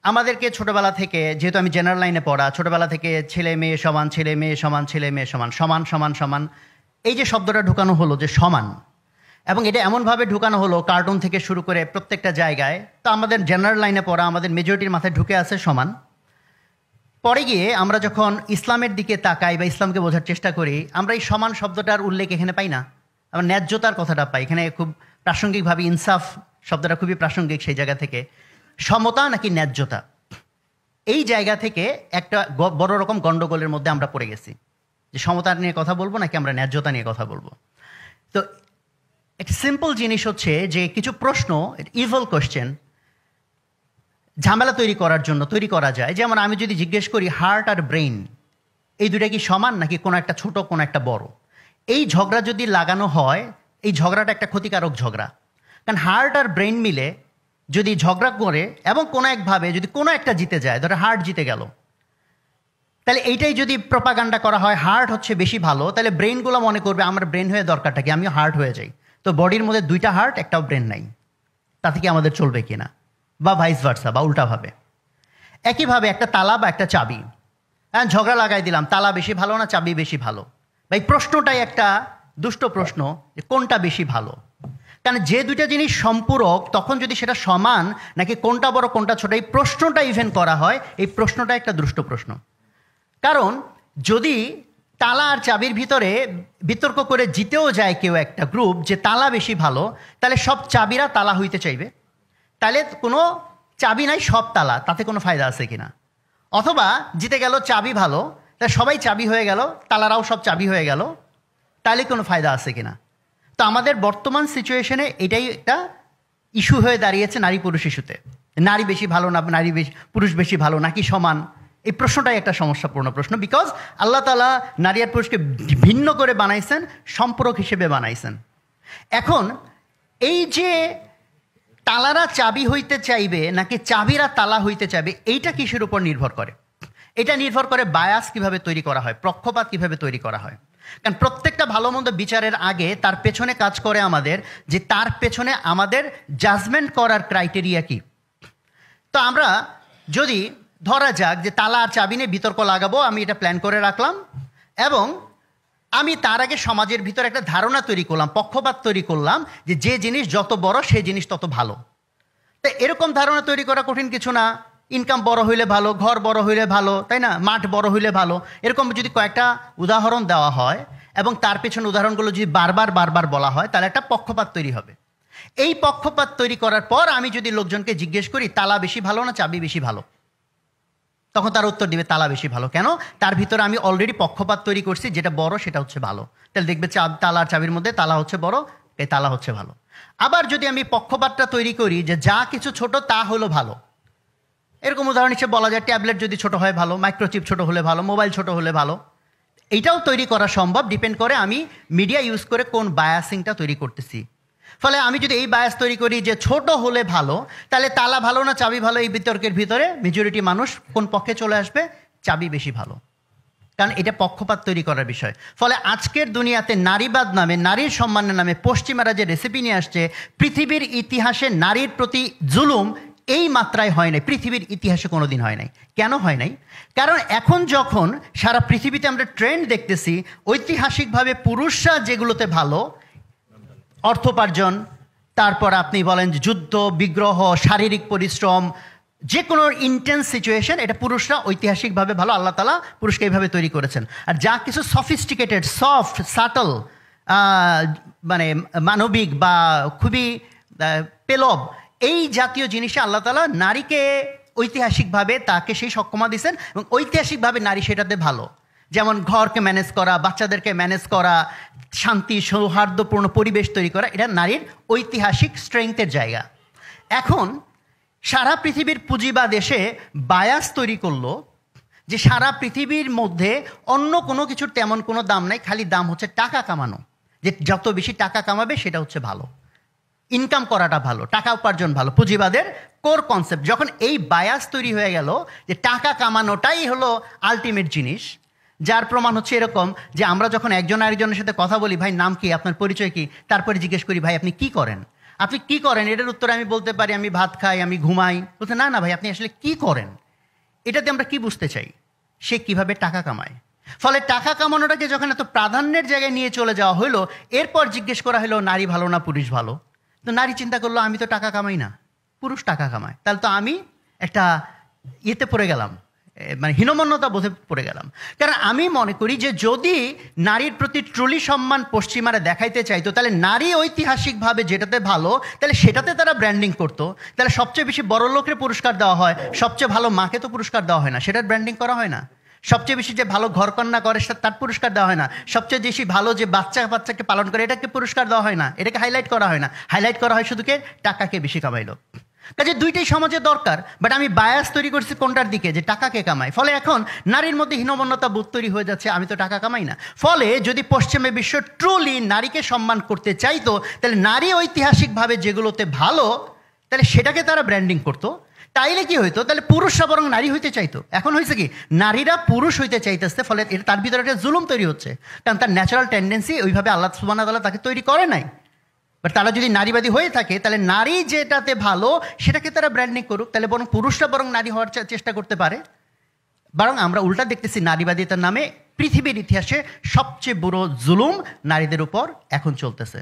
আমাদেরকে ছোটবেলা থেকে, যেহেতু আমি জেনারেল লাইনে পড়া, ছোটবেলা থেকে ছেলে মেয়ে সমান, ছেলে মেয়ে সমান, ছেলে মেয়ে সমান, সমান সমান সমান, এই যে শব্দটা ঢুকানো হলো যে সমান, এবং এটা এমনভাবে ঢুকানো হলো কার্টুন থেকে শুরু করে প্রত্যেকটা জায়গায়, তো আমাদের জেনারেল লাইনে পড়া আমাদের মেজরিটির মাথায় ঢুকে আছে সমান। পরে গিয়ে আমরা যখন ইসলামের দিকে তাকাই বা ইসলামকে বোঝার চেষ্টা করি, আমরা এই সমান শব্দটার উল্লেখ এখানে পাই না, আমরা ন্যায্যতার কথাটা পাই। এখানে খুব প্রাসঙ্গিকভাবে ইনসাফ শব্দটা খুবই প্রাসঙ্গিক সেই জায়গা থেকে। সমতা নাকি ন্যায্যতা, এই জায়গা থেকে একটা বড় রকম গণ্ডগোলের মধ্যে আমরা পড়ে গেছি, যে সমতা নিয়ে কথা বলবো নাকি আমরা ন্যায্যতা নিয়ে কথা বলবো। তো একটা সিম্পল জিনিস হচ্ছে যে কিছু প্রশ্ন, ইভল কোয়েশ্চেন, ঝামেলা তৈরি করার জন্য তৈরি করা যায়। যেমন আমি যদি জিজ্ঞেস করি হার্ট আর ব্রেইন এই দুটা কি সমান নাকি কোনো একটা ছোট কোনো একটা বড়, এই ঝগড়া যদি লাগানো হয়, এই ঝগড়াটা একটা ক্ষতিকারক ঝগড়া। কারণ হার্ট আর ব্রেইন মিলে যদি ঝগড়া করে এবং কোনো একভাবে যদি কোনো একটা জিতে যায়, ধরো হার্ট জিতে গেল, তাহলে এইটাই যদি প্রপাগান্ডা করা হয় হার্ট হচ্ছে বেশি ভালো, তাহলে ব্রেইনগুলো মনে করবে আমার ব্রেন হয়ে দরকারটা কি, আমিও হার্ট হয়ে যাই। তো বডির মধ্যে দুইটা হার্ট একটাও ব্রেন নাই, তাতে কি আমাদের চলবে কিনা, বা ভাইস ভার্সা বা উল্টাভাবে। একইভাবে একটা তালা বা একটা চাবি, হ্যাঁ ঝগড়া লাগাই দিলাম, তালা বেশি ভালো না চাবি বেশি ভালো, বা এই প্রশ্নটাই একটা দুষ্ট প্রশ্ন যে কোনটা বেশি ভালো। কারণ যে দুইটা জিনিস সম্পূরক, তখন যদি সেটা সমান নাকি কোনটা বড় কোনটা ছোট, এই প্রশ্নটা ইভেন করা হয়, এই প্রশ্নটা একটা দুষ্ট প্রশ্ন। কারণ যদি তালা আর চাবির ভিতরে বিতর্ক করে জিতেও যায় কেউ একটা গ্রুপ যে তালা বেশি ভালো, তাহলে সব চাবিরা তালা হইতে চাইবে, তাহলে কোনো চাবি নাই সব তালা, তাতে কোনো ফায়দা আছে কিনা। অথবা জিতে গেল চাবি ভালো, তাহলে সবাই চাবি হয়ে গেল, তালারাও সব চাবি হয়ে গেল, তাহলে কোনো ফায়দা আছে কিনা। তো আমাদের বর্তমান সিচুয়েশনে এটাই একটা ইস্যু হয়ে দাঁড়িয়েছে নারী পুরুষ ইস্যুতে। নারী বেশি ভালো না নারী বেশি, পুরুষ বেশি ভালো নাকি সমান, এই প্রশ্নটাই একটা সমস্যাপূর্ণ প্রশ্ন। বিকজ আল্লাহ তাআলা নারী আর পুরুষকে ভিন্ন করে বানাইছেন, সম্পূরক হিসেবে বানাইছেন। এখন এই যে তালারা চাবি হইতে চাইবে নাকি চাবিরা তালা হইতে চাইবে, এইটা কিসের উপর নির্ভর করে? এটা নির্ভর করে বায়াস কিভাবে তৈরি করা হয়, পক্ষপাত কিভাবে তৈরি করা হয়। কারণ প্রত্যেকটা ভালো মন্দ বিচারের আগে তার পেছনে কাজ করে আমাদের, যে তার পেছনে আমাদের জাজমেন্ট করার ক্রাইটেরিয়া কি। তো আমরা যদি ধরা যাক যে তালা আর চাবি নিয়ে বিতর্ক লাগাবো, আমি এটা প্ল্যান করে রাখলাম, এবং আমি তার আগে সমাজের ভিতরে একটা ধারণা তৈরি করলাম, পক্ষপাত তৈরি করলাম, যে যে জিনিস যত বড় সেই জিনিস তত ভালো। তো এরকম ধারণা তৈরি করা কঠিন কিছু না। ইনকাম বড় হইলে ভালো, ঘর বড় হইলে ভালো, তাই না, মাঠ বড় হইলে ভালো, এরকম যদি কয়েকটা উদাহরণ দেওয়া হয় এবং তার পেছনে উদাহরণগুলো যদি বারবার বারবার বলা হয়, তাহলে একটা পক্ষপাত তৈরি হবে। এই পক্ষপাত তৈরি করার পর আমি যদি লোকজনকে জিজ্ঞেস করি তালা বেশি ভালো না চাবি বেশি ভালো, তখন তার উত্তর দিবে তালা বেশি ভালো। কেন? তার ভিতরে আমি অলরেডি পক্ষপাত তৈরি করছি, যেটা বড় সেটা হচ্ছে ভালো। তাহলে দেখবে তালা আর চাবির মধ্যে তালা হচ্ছে বড়, এই তালা হচ্ছে ভালো। আবার যদি আমি পক্ষপাতটা তৈরি করি যে যা কিছু ছোট তা হলো ভালো, এরকম উদাহরণ হিসেবে বলা যায় ট্যাবলেট যদি ছোট হয় ভালো, মাইক্রোচিপ ছোট হলে ভালো, মোবাইল ছোট হলে ভালো। এইটাও তৈরি করা সম্ভব, ডিপেন্ড করে আমি মিডিয়া ইউজ করে কোন বায়াসিংটা তৈরি করতেছি। ফলে আমি যদি এই বায়াস তৈরি করি যে ছোট হলে ভালো, তাহলে তালা ভালো না চাবি ভালো, এই বিতর্কের ভিতরে মেজরিটি মানুষ কোন পক্ষে চলে আসবে, চাবি বেশি ভালো। কারণ এটা পক্ষপাত তৈরি করার বিষয়। ফলে আজকের দুনিয়াতে নারীবাদ নামে, নারীর সম্মানের নামে পশ্চিমারা যে রেসিপি নিয়ে আসছে, পৃথিবীর ইতিহাসে নারীর প্রতি জুলুম এই মাত্রায় হয় নাই, পৃথিবীর ইতিহাসে কোনো দিন হয় নাই। কেন হয় নাই? কারণ এখন যখন সারা পৃথিবীতে আমরা ট্রেন্ড দেখতেছি, ঐতিহাসিকভাবে পুরুষরা যেগুলোতে ভালো, অর্থোপার্জন, তারপর আপনি বলেন যুদ্ধ বিগ্রহ, শারীরিক পরিশ্রম, যে কোনো ইন্টেন্স সিচুয়েশন, এটা পুরুষরা ঐতিহাসিকভাবে ভালো। আল্লাহ তাআলা পুরুষকে এইভাবে তৈরি করেছেন। আর যা কিছু সফিস্টিকেটেড, সফট, সাটল, মানে মানবিক বা খুবই পেলব, এই জাতীয় জিনিসে আল্লাহ তাআলা নারীকে ঐতিহাসিকভাবে তাকে সেই সক্ষমতা দিয়েছেন, এবং ঐতিহাসিকভাবে নারী সেটাতে ভালো। যেমন ঘরকে ম্যানেজ করা, বাচ্চাদেরকে ম্যানেজ করা, শান্তি সৌহার্দ্যপূর্ণ পরিবেশ তৈরি করা, এটা নারীর ঐতিহাসিক স্ট্রেংথের জায়গা। এখন সারা পৃথিবীর পুঁজিবাদ এসে বায়াস তৈরি করলো যে সারা পৃথিবীর মধ্যে অন্য কোনো কিছুর তেমন কোনো দাম নাই, খালি দাম হচ্ছে টাকা কামানো, যে যত বেশি টাকা কামাবে সেটা হচ্ছে ভালো, ইনকাম করাটা ভালো, টাকা উপার্জন ভালো। পুঁজিবাদের কোর কনসেপ্ট যখন এই বায়াস তৈরি হয়ে গেল যে টাকা কামানোটাই হলো আলটিমেট জিনিস, যার প্রমাণ হচ্ছে এরকম যে আমরা যখন একজন আরেকজনের সাথে কথা বলি, ভাই নাম কি, আপনার পরিচয় কি, তারপরে জিজ্ঞেস করি ভাই আপনি কি করেন, আপনি কি করেন? এটার উত্তরে আমি বলতে পারি আমি ভাত খাই, আমি ঘুমাই। বলতে না না ভাই, আপনি আসলে কি করেন? এটাতে আমরা কি বুঝতে চাই? সে কিভাবে টাকা কামায়। ফলে টাকা কামানোটাকে যখন এত প্রাধান্যের জায়গায় নিয়ে চলে যাওয়া হলো, এরপর জিজ্ঞেস করা হলো নারী ভালো না পুরুষ ভালো। তো নারী চিন্তা করলো আমি তো টাকা কামাই না, পুরুষ টাকা কামায়, তাহলে তো আমি একটা ইয়েতে পড়ে গেলাম, মানে হীনমন্যতা বোধে পড়ে গেলাম। কারণ আমি মনে করি যে যদি নারীর প্রতি ট্রুলি সম্মান পশ্চিমারা দেখাইতে চাইতো, তাহলে নারী ঐতিহাসিকভাবে যেটাতে ভালো, তাহলে সেটাতে তারা ব্র্যান্ডিং করতো। তাহলে সবচেয়ে বেশি বড় লোকের পুরস্কার দেওয়া হয়, সবচেয়ে ভালো মাকে তো পুরস্কার দেওয়া হয় না, সেটার ব্র্যান্ডিং করা হয় না। সবচেয়ে বেশি যে ভালো ঘরকন্যা করে তার পুরস্কার দেওয়া হয় না। সবচেয়ে বেশি ভালো যে বাচ্চাকে পালন করে এটাকে পুরস্কার দেওয়া হয় না, এটাকে হাইলাইট করা হয় না। হাইলাইট করা হয় শুধু কে? টাকাকে বেশি কামাইলো। কাজে দুইটাই সমাজে দরকার, বাট আমি বায়াস তৈরি করছি কোনটার দিকে? যে টাকাকে কামায়। ফলে এখন নারীর মধ্যে হীনমন্যতা বোধ তৈরি হয়ে যাচ্ছে, আমি তো টাকা কামাই না। ফলে যদি পশ্চিমা বিশ্ব ট্রুলি নারীকে সম্মান করতে চাইতো, তাহলে নারী ঐতিহাসিকভাবে যেগুলোতে ভালো, তাহলে সেটাকে তারা ব্র্যান্ডিং করতো। তাইলে কি হইতো? তাহলে পুরুষরা বরং নারী হইতে চাইতো। এখন হয়েছে কি, নারীরা পুরুষ হইতে চাইতেছে, ফলে তার ভিতরে একটা জুলুম তৈরি হচ্ছে। কারণ তার ন্যাচারাল টেন্ডেন্সি ওইভাবে আল্লাহ সুবহানাহু ওয়া তাআলা তাকে তৈরি করে নাই। বাট তারা যদি নারীবাদী হয়ে থাকে, তাহলে নারী যেটাতে ভালো সেটাকে তারা ব্র্যান্ডিং করুক। তাহলে বরং পুরুষরা বরং নারী হওয়ার চেষ্টা করতে পারে। বরং আমরা উল্টা দেখতেছি, নারীবাদিতার নামে পৃথিবীর ইতিহাসে সবচেয়ে বড় জুলুম নারীদের উপর এখন চলতেছে।